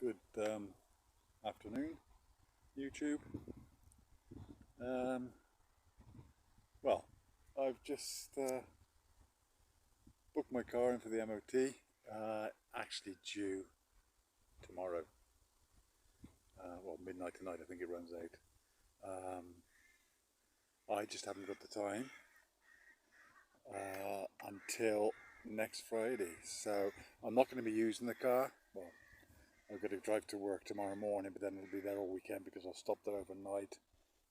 Good afternoon, YouTube. Um, well, I've just booked my car in for the MOT. Actually due tomorrow. Well, midnight tonight, I think it runs out. I just haven't got the time until next Friday. So I'm not going to be using the car. Well, I've got to drive to work tomorrow morning, but then it'll be there all weekend because I'll stop there overnight.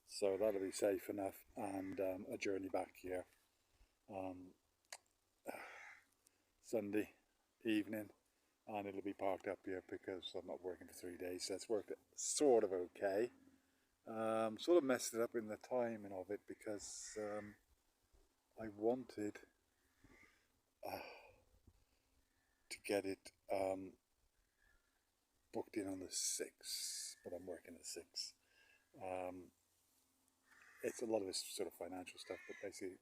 So that'll be safe enough, and a journey back here Sunday evening, and it'll be parked up here because I'm not working for 3 days, so it's worked sort of okay. Sort of messed it up in the timing of it because I wanted to get it booked in on the 6th, but I'm working the 6th. It's a lot of this sort of financial stuff, but basically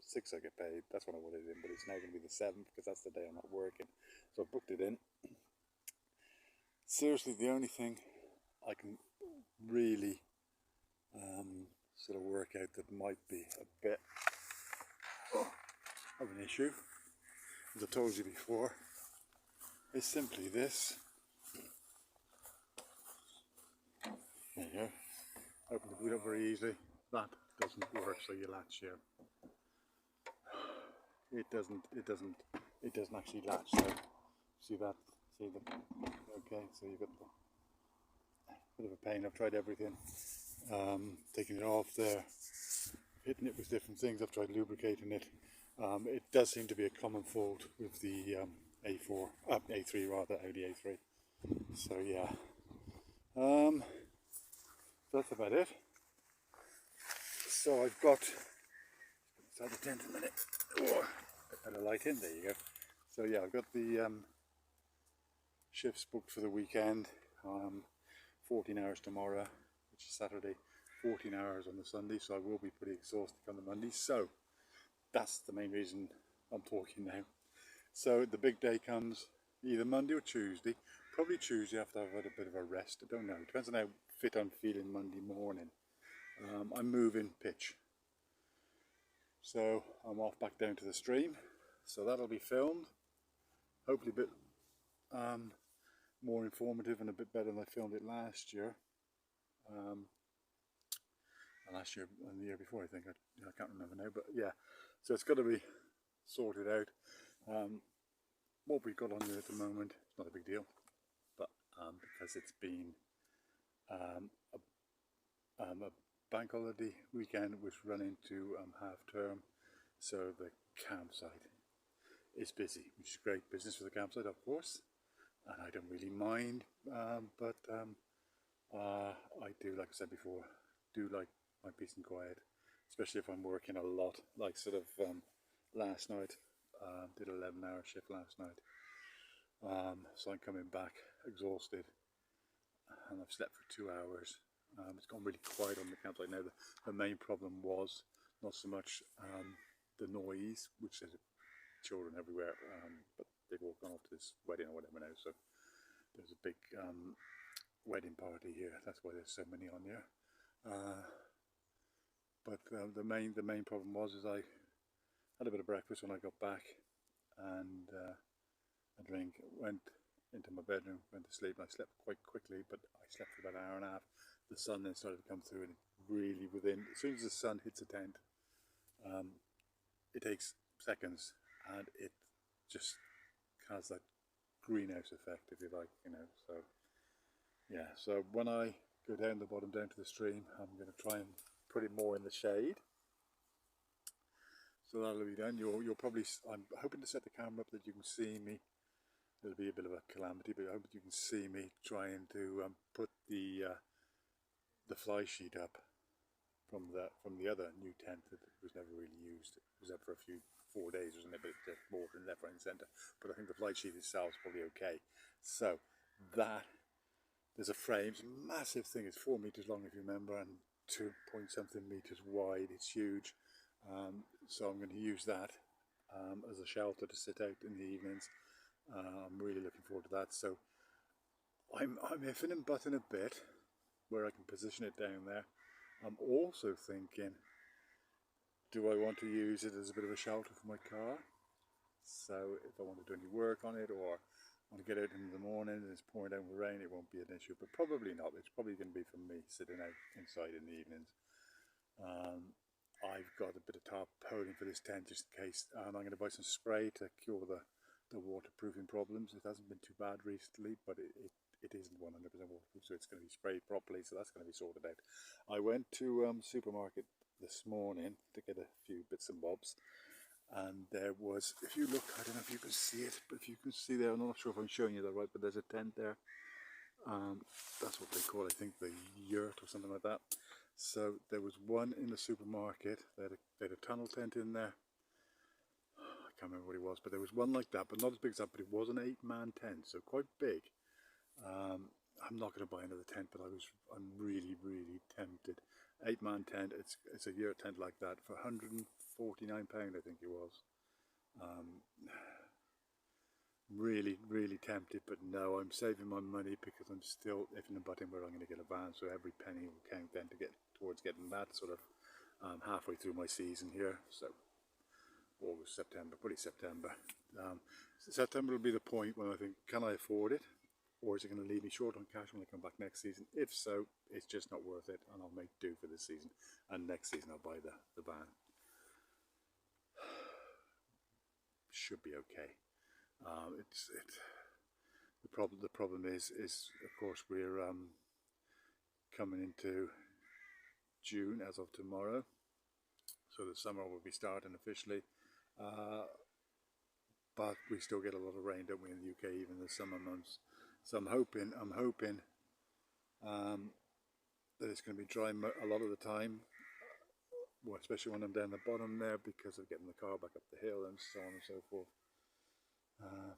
6th I get paid. That's when I wanted it in, but it's now going to be the 7th because that's the day I'm not working. So I booked it in. Seriously, the only thing I can really sort of work out that might be a bit of an issue, as I told you before, is simply this. There you go. Open the boot up very easily. That doesn't work, so you latch here. It doesn't actually latch. So see that? See the? Okay, so you've got a bit of a pain. I've tried everything. Taking it off there, hitting it with different things. I've tried lubricating it. It does seem to be a common fault with the A3 rather, Audi A3. So yeah, that's about it. So I've got inside the tent in a minute. Oh, put a light in. There you go. So yeah, I've got the shifts booked for the weekend. 14 hours tomorrow, which is Saturday. 14 hours on the Sunday. So I will be pretty exhausted on the Monday. So that's the main reason I'm talking now. So the big day comes either Monday or Tuesday. Probably Tuesday after I've had a bit of a rest. I don't know. It depends on how fit I'm feeling Monday morning. I'm moving pitch. So I'm off back down to the stream. So that'll be filmed. Hopefully a bit more informative and a bit better than I filmed it last year. Last year and the year before, I think. I can't remember now, but yeah. So it's got to be sorted out. What we've got on there at the moment, it's not a big deal, but because it's been a bank holiday weekend which run into half term, so the campsite is busy, which is great business for the campsite, of course, and I don't really mind, but I do, like I said before, do like my peace and quiet, especially if I'm working a lot, like sort of last night. Did an 11-hour shift last night, so I'm coming back exhausted, and I've slept for 2 hours. It's gone really quiet on the campsite now. The main problem was not so much the noise, which there's children everywhere, but they've all gone off to this wedding or whatever now, so there's a big wedding party here. That's why there's so many on here. But the main problem was I had a bit of breakfast when I got back, and a drink, went into my bedroom, went to sleep. I slept quite quickly, but I slept for about an hour and a half. The sun then started to come through, and really as soon as the sun hits a tent, it takes seconds, and it just has that greenhouse effect, if you like, so yeah. So when I go down the bottom down to the stream, I'm going to try and put it more in the shade. So that'll be done. You'll probably, I'm hoping to set the camera up that you can see me. It'll be a bit of a calamity, but I hope you can see me trying to put the fly sheet up from the other new tent that was never really used. It was up for 4 days, wasn't it? But it's water and left, right and centre. But I think the fly sheet itself is probably okay. So that, there's a frame. It's a massive thing. It's 4 meters long, if you remember, and 2-point-something meters wide. It's huge. So I'm going to use that as a shelter to sit out in the evenings. I'm really looking forward to that. So I'm iffing and butting a bit where I can position it down there. I'm also thinking, do I want to use it as a bit of a shelter for my car? So if I want to do any work on it, or want to get out in the morning and it's pouring down with rain, it won't be an issue, but probably not. It's probably going to be for me sitting out inside in the evenings. I've got a bit of tarpaulin for this tent just in case, and I'm going to buy some spray to cure the waterproofing problems. It hasn't been too bad recently, but it isn't 100% waterproof, so it's going to be sprayed properly, so that's going to be sorted out. I went to supermarket this morning to get a few bits and bobs, and there was, if you look, I don't know if you can see it, but if you can see there, I'm not sure if I'm showing you that right, but there's a tent there. That's what they call, I think, the yurt or something like that. So there was one in the supermarket. They had a tunnel tent in there. I can't remember what it was, but there was one like that, but not as big as that, but it was an 8-man tent, so quite big. I'm not going to buy another tent, but I'm really, really tempted. 8-man tent, it's a yurt tent like that for £149, I think it was. Really, really tempted, but no, I'm saving my money because I'm still ifing and butting where I'm going to get a van, so every penny will count then to get towards getting that sort of halfway through my season here. So August, September, probably September. September will be the point when I think, can I afford it? Or is it going to leave me short on cash when I come back next season? If so, it's just not worth it, and I'll make do for this season. And next season I'll buy the van. Should be okay. The problem is of course we're coming into June as of tomorrow, so the summer will be starting officially. But we still get a lot of rain, don't we, in the UK, even the summer months. So I'm hoping that it's going to be dry a lot of the time, well, especially when I'm down the bottom there because of getting the car back up the hill and so on and so forth.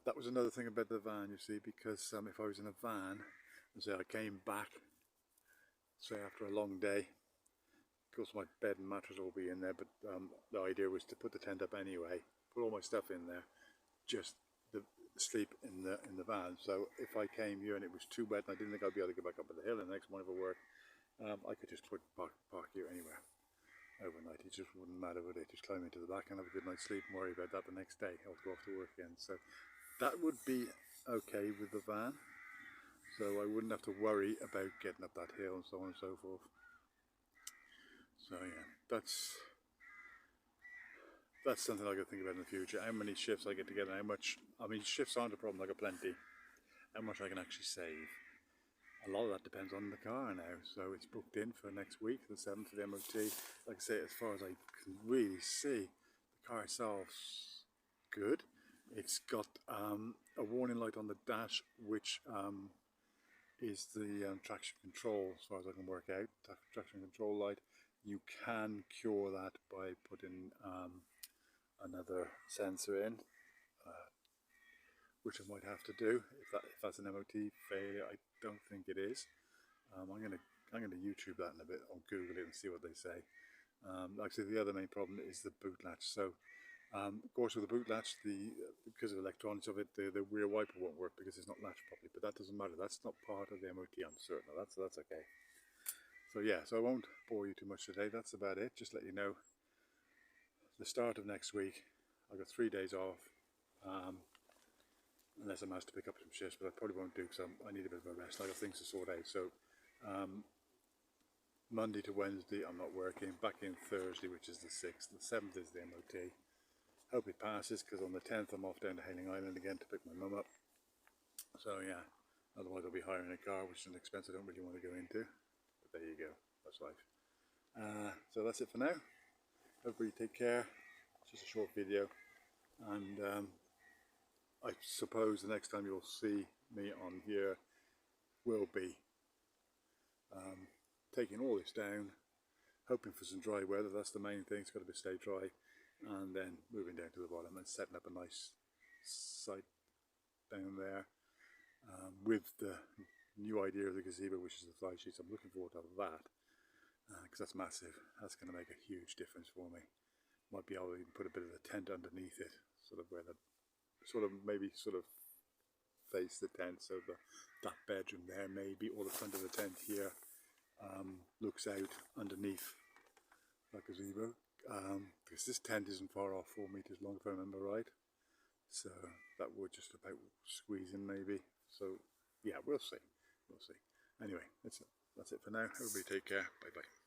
That was another thing about the van, you see, because if I was in a van and say I came back, say after a long day, of course my bed and mattress will be in there, but the idea was to put the tent up anyway, put all my stuff in there, just sleep in the van. So if I came here and it was too wet and I didn't think I'd be able to go back up the hill the next morning for work, I could just park here anywhere overnight. It just wouldn't matter, would it? Just climb into the back and have a good night's sleep and worry about that the next day. I'll go off to work again. So that would be okay with the van. So I wouldn't have to worry about getting up that hill and so on and so forth. So yeah, that's something I could think about in the future. How many shifts I get together, how much, I mean, shifts aren't a problem, I got plenty. How much I can actually save. A lot of that depends on the car now, so it's booked in for next week, the 7th for the MOT. Like I say, as far as I can really see, the car itself's good. It's got a warning light on the dash, which is the traction control, as far as I can work out. Traction control light. You can cure that by putting another sensor in, which I might have to do if that's an MOT failure. I don't think it is. I'm gonna YouTube that in a bit, or Google it and see what they say. Actually, the other main problem is the boot latch. So, of course, with the boot latch, because of the electronics of it, the rear wiper won't work because it's not latched properly. But that doesn't matter. That's not part of the MOT. I'm certain of that, so that's okay. So yeah, so I won't bore you too much today. That's about it. Just let you know. The start of next week, I've got 3 days off. Unless I'm asked to pick up some shifts, but I probably won't do because I need a bit of a rest. I got things to sort out. So Monday to Wednesday I'm not working. Back in Thursday, which is the 6th. The 7th is the MOT. Hope it passes because on the 10th I'm off down to Hailing Island again to pick my mum up. So yeah, otherwise I'll be hiring a car, which is an expense I don't really want to go into. But there you go. That's life. So that's it for now. Everybody take care. It's just a short video, and I suppose the next time you'll see me on here will be taking all this down, hoping for some dry weather. That's the main thing. It's got to stay dry, and then moving down to the bottom and setting up a nice site down there with the new idea of the gazebo, which is the fly sheets. I'm looking forward to that because that's massive. That's going to make a huge difference for me. Might be able to even put a bit of a tent underneath it, sort of where the maybe face the tent, so that bedroom there maybe, or the front of the tent here looks out underneath like a gazebo, because this tent isn't far off, 4 meters long if I remember right, so that would just about squeeze in maybe. So yeah, we'll see, anyway, that's it for now. Everybody take care, bye bye.